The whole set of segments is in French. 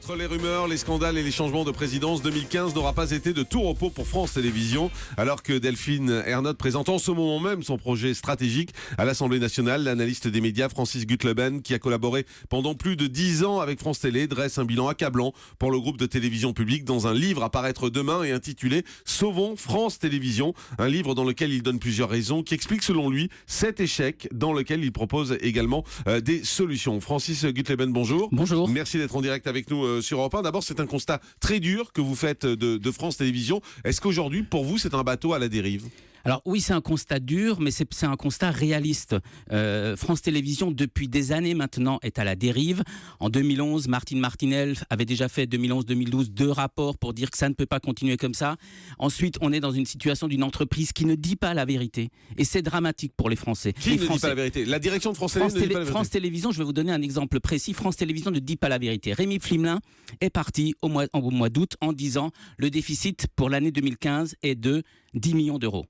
Entre les rumeurs, les scandales et les changements de présidence, 2015 n'aura pas été de tout repos pour France Télévisions. Alors que Delphine Ernotte présente en ce moment même son projet stratégique à l'Assemblée nationale, l'analyste des médias Francis Gutleben, qui a collaboré pendant plus de 10 ans avec France Télé, dresse un bilan accablant pour le groupe de télévision publique dans un livre à paraître demain et intitulé « Sauvons France Télévisions ». Un livre dans lequel il donne plusieurs raisons qui expliquent selon lui cet échec, dans lequel il propose également des solutions. Francis Gutleben, bonjour. Bonjour. Merci d'être en direct avec nous sur Europe 1. D'abord, c'est un constat très dur que vous faites de France Télévisions. Est-ce qu'aujourd'hui, pour vous, c'est un bateau à la dérive ? Alors oui, c'est un constat dur, mais c'est un constat réaliste. France Télévisions, depuis des années maintenant, est à la dérive. En 2011, Martine Martinel avait déjà fait 2011-2012 2 rapports pour dire que ça ne peut pas continuer comme ça. Ensuite, on est dans une situation d'une entreprise qui ne dit pas la vérité. Et c'est dramatique pour les Français. Qui ne dit pas la vérité ? La direction de France Télévisions ne dit pas la vérité. France Télévisions, je vais vous donner un exemple précis. France Télévisions ne dit pas la vérité. Rémi Flimelin est parti au mois d'août en disant le déficit pour l'année 2015 est de 10 millions d'euros.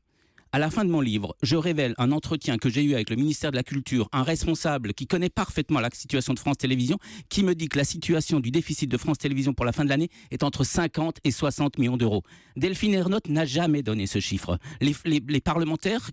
À la fin de mon livre, je révèle un entretien que j'ai eu avec le ministère de la Culture, un responsable qui connaît parfaitement la situation de France Télévisions, qui me dit que la situation du déficit de France Télévisions pour la fin de l'année est entre 50 et 60 millions d'euros. Delphine Ernotte n'a jamais donné ce chiffre. Les parlementaires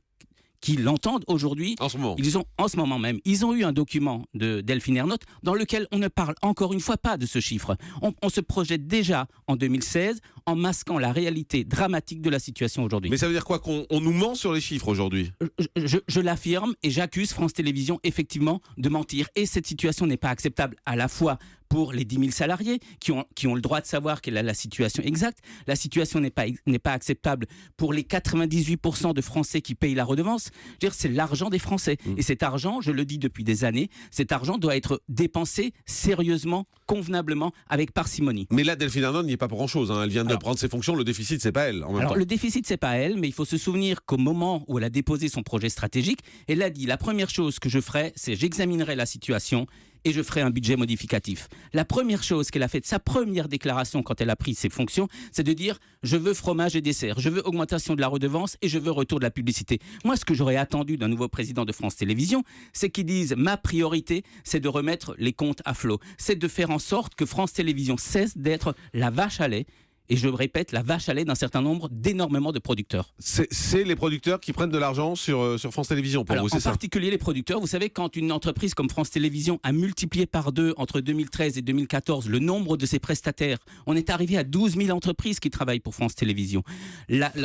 qui l'entendent aujourd'hui, en ce moment même, ils ont eu un document de Delphine Ernotte dans lequel on ne parle encore une fois pas de ce chiffre. On se projette déjà en 2016 en masquant la réalité dramatique de la situation aujourd'hui. Mais ça veut dire quoi, qu'on nous ment sur les chiffres aujourd'hui ? Je l'affirme et j'accuse France Télévisions effectivement de mentir. Et cette situation n'est pas acceptable à la fois pour les 10 000 salariés qui ont le droit de savoir quelle est la situation exacte. La situation n'est pas acceptable pour les 98% de Français qui payent la redevance. Je veux dire, c'est l'argent des Français. Et cet argent, je le dis depuis des années, cet argent doit être dépensé sérieusement, convenablement, avec parcimonie. Mais là, Delphine Ernotte n'y est pas pour grand-chose. Elle vient de prendre ses fonctions. Le déficit, c'est pas elle. En même temps. Le déficit, c'est pas elle, mais il faut se souvenir qu'au moment où elle a déposé son projet stratégique, elle a dit la première chose que je ferai, c'est j'examinerai la situation et je ferai un budget modificatif. La première chose qu'elle a faite, sa première déclaration quand elle a pris ses fonctions, c'est de dire « je veux fromage et dessert, je veux augmentation de la redevance et je veux retour de la publicité ». Moi, ce que j'aurais attendu d'un nouveau président de France Télévisions, c'est qu'il dise « ma priorité, c'est de remettre les comptes à flot, c'est de faire en sorte que France Télévisions cesse d'être la vache à lait ». Et je répète, la vache à lait d'un certain nombre d'énormément de producteurs. C'est les producteurs qui prennent de l'argent sur France Télévisions pour vous, c'est ça ? En particulier les producteurs. Vous savez, quand une entreprise comme France Télévisions a multiplié par 2 entre 2013 et 2014 le nombre de ses prestataires, on est arrivé à 12 000 entreprises qui travaillent pour France Télévisions.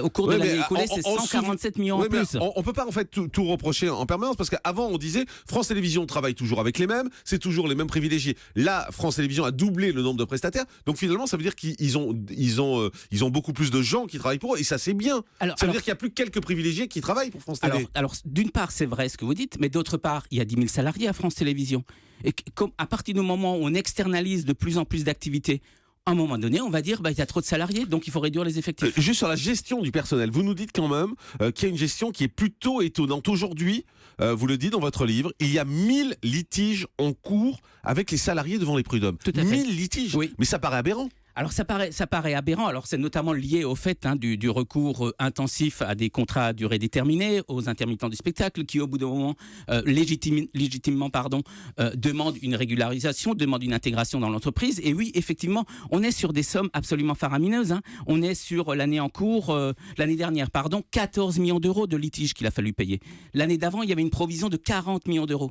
Au cours de l'année écoulée, c'est 147 millions en plus. On ne peut pas en fait tout reprocher en permanence parce qu'avant on disait France Télévisions travaille toujours avec les mêmes, c'est toujours les mêmes privilégiés. Là, France Télévisions a doublé le nombre de prestataires, donc finalement ça veut dire qu'ils ont beaucoup plus de gens qui travaillent pour eux et ça c'est bien. Ça veut dire qu'il n'y a plus que quelques privilégiés qui travaillent pour France Télé. Alors d'une part c'est vrai ce que vous dites, mais d'autre part il y a 10 000 salariés à France Télévisions. Et à partir du moment où on externalise de plus en plus d'activités, à un moment donné, on va dire il y a trop de salariés, donc il faut réduire les effectifs. Juste sur la gestion du personnel, vous nous dites quand même qu'il y a une gestion qui est plutôt étonnante. Aujourd'hui, vous le dites dans votre livre, il y a 1000 litiges en cours avec les salariés devant les prud'hommes. 1000 litiges, oui. Mais ça paraît aberrant. Alors ça paraît aberrant. Alors c'est notamment lié au fait du recours intensif à des contrats à durée déterminée, aux intermittents du spectacle, qui au bout d'un moment légitimement demandent une régularisation, demandent une intégration dans l'entreprise. Et oui, effectivement, on est sur des sommes absolument faramineuses. On est sur l'année dernière, 14 millions d'euros de litiges qu'il a fallu payer. L'année d'avant, il y avait une provision de 40 millions d'euros.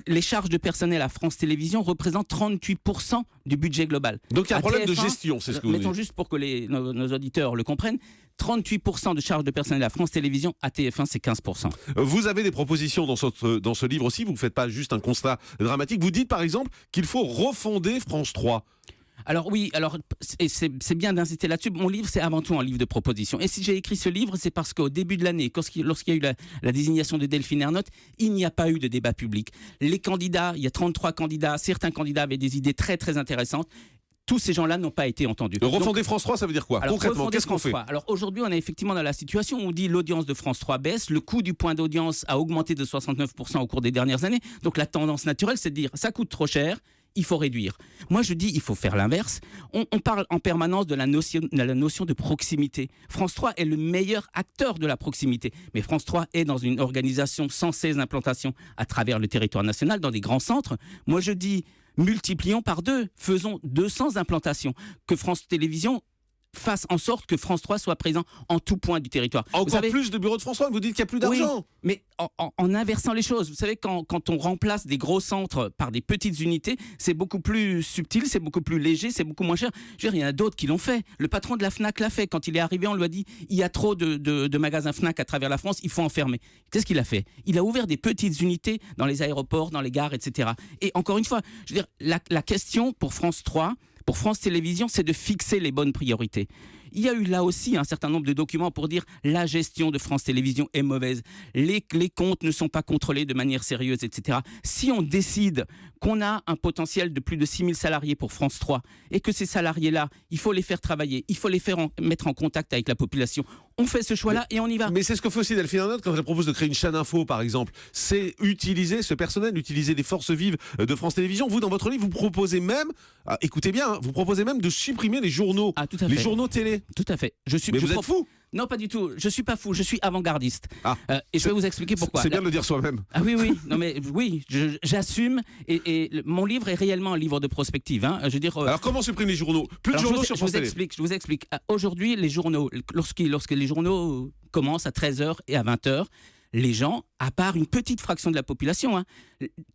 Les charges de personnel à France Télévisions représentent 38% du budget global. Donc il y a un problème de gestion, c'est ce que vous dites. Mettons juste pour que nos auditeurs le comprennent, 38% de charges de personnel à France Télévisions, à TF1 c'est 15%. Vous avez des propositions dans ce livre aussi, vous ne faites pas juste un constat dramatique. Vous dites par exemple qu'il faut refonder France 3. Alors oui, c'est bien d'insister là-dessus. Mon livre, c'est avant tout un livre de propositions. Et si j'ai écrit ce livre, c'est parce qu'au début de l'année, lorsqu'il y a eu la désignation de Delphine Ernotte, il n'y a pas eu de débat public. Les candidats, il y a 33 candidats, certains candidats avaient des idées très très intéressantes. Tous ces gens-là n'ont pas été entendus. Refonder France 3, ça veut dire quoi concrètement? Qu'est-ce qu'on fait? Alors aujourd'hui, on est effectivement dans la situation où on dit l'audience de France 3 baisse, le coût du point d'audience a augmenté de 69% au cours des dernières années. Donc la tendance naturelle, c'est de dire ça coûte trop cher, il faut réduire. Moi, je dis il faut faire l'inverse. On parle en permanence de la notion de proximité. France 3 est le meilleur acteur de la proximité. Mais France 3 est dans une organisation sans cesse d'implantation à travers le territoire national, dans des grands centres. Moi, je dis multiplions par 2, faisons 200 implantations, que France Télévisions fasse en sorte que France 3 soit présent en tout point du territoire. Encore plus de bureaux de France 3, vous dites qu'il n'y a plus d'argent. Oui, mais en inversant les choses. Vous savez, quand on remplace des gros centres par des petites unités, c'est beaucoup plus subtil, c'est beaucoup plus léger, c'est beaucoup moins cher. Je veux dire, il y en a d'autres qui l'ont fait. Le patron de la FNAC l'a fait. Quand il est arrivé, on lui a dit il y a trop de magasins FNAC à travers la France, il faut enfermer. Qu'est-ce qu'il a fait? Il a ouvert des petites unités dans les aéroports, dans les gares, etc. Et encore une fois, je veux dire, la question pour France 3, pour France Télévisions, c'est de fixer les bonnes priorités. Il y a eu là aussi un certain nombre de documents pour dire la gestion de France Télévisions est mauvaise, les comptes ne sont pas contrôlés de manière sérieuse, etc. Si on décide qu'on a un potentiel de plus de 6000 salariés pour France 3 et que ces salariés-là, il faut les faire travailler, il faut les faire mettre en contact avec la population, on fait ce choix-là et on y va. Mais c'est ce que fait aussi Delphine Ernotte quand elle propose de créer une chaîne info, par exemple. C'est utiliser ce personnel, utiliser les forces vives de France Télévisions. Vous, dans votre livre, vous proposez même, écoutez bien, vous proposez même de supprimer les journaux, tout à fait. Les journaux télé. Tout à fait. Mais vous êtes fou? Non, pas du tout. Je suis pas fou. Je suis avant-gardiste. Et je vais vous expliquer pourquoi. C'est bien de le dire soi-même. Ah oui, oui. Non, mais oui, j'assume. Et mon livre est réellement un livre de prospective. Hein. Je veux dire. Alors comment supprimer les journaux? Plus de journaux sur France Télé. Je vous explique. Aujourd'hui, les journaux, lorsque les journaux commencent à 13h et à 20h, les gens, à part une petite fraction de la population, hein,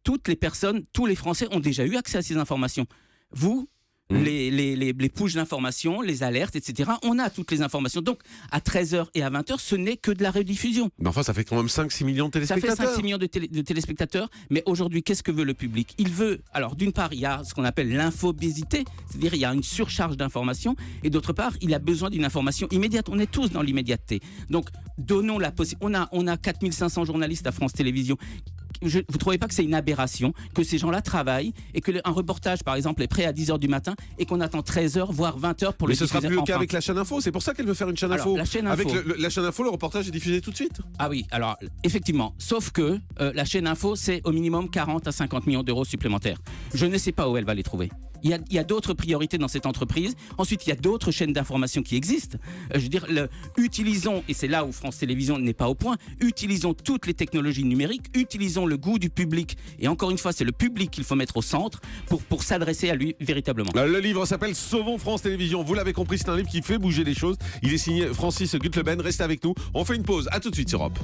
toutes les personnes, tous les Français ont déjà eu accès à ces informations. Vous, les pushs d'informations, les alertes, etc. On a toutes les informations. Donc, à 13h et à 20h, ce n'est que de la rediffusion. Mais enfin, ça fait quand même 5-6 millions de téléspectateurs. Ça fait 5-6 millions de téléspectateurs. Mais aujourd'hui, qu'est-ce que veut le public? Il veut... Alors, d'une part, il y a ce qu'on appelle l'infobésité, c'est-à-dire il y a une surcharge d'informations. Et d'autre part, il a besoin d'une information immédiate. On est tous dans l'immédiateté. Donc, donnons la possibilité... On a 4500 journalistes à France Télévisions. Vous ne trouvez pas que c'est une aberration que ces gens-là travaillent et qu'un reportage, par exemple, est prêt à 10h du matin et qu'on attend 13h, voire 20h pour le diffuser? Mais ce sera plus le cas avec la chaîne info. C'est pour ça qu'elle veut faire une chaîne info. La chaîne info. Avec la chaîne info, le reportage est diffusé tout de suite. Ah oui, alors effectivement. Sauf que la chaîne info, c'est au minimum 40 à 50 millions d'euros supplémentaires. Je ne sais pas où elle va les trouver. Il y a d'autres priorités dans cette entreprise. Ensuite, il y a d'autres chaînes d'information qui existent. Je veux dire, utilisons, et c'est là où France Télévisions n'est pas au point, utilisons toutes les technologies numériques, utilisons le goût du public. Et encore une fois, c'est le public qu'il faut mettre au centre pour s'adresser à lui véritablement. Le livre s'appelle Sauvons France Télévisions. Vous l'avez compris, c'est un livre qui fait bouger les choses. Il est signé Francis Gutleben. Restez avec nous. On fait une pause. À tout de suite sur Europe.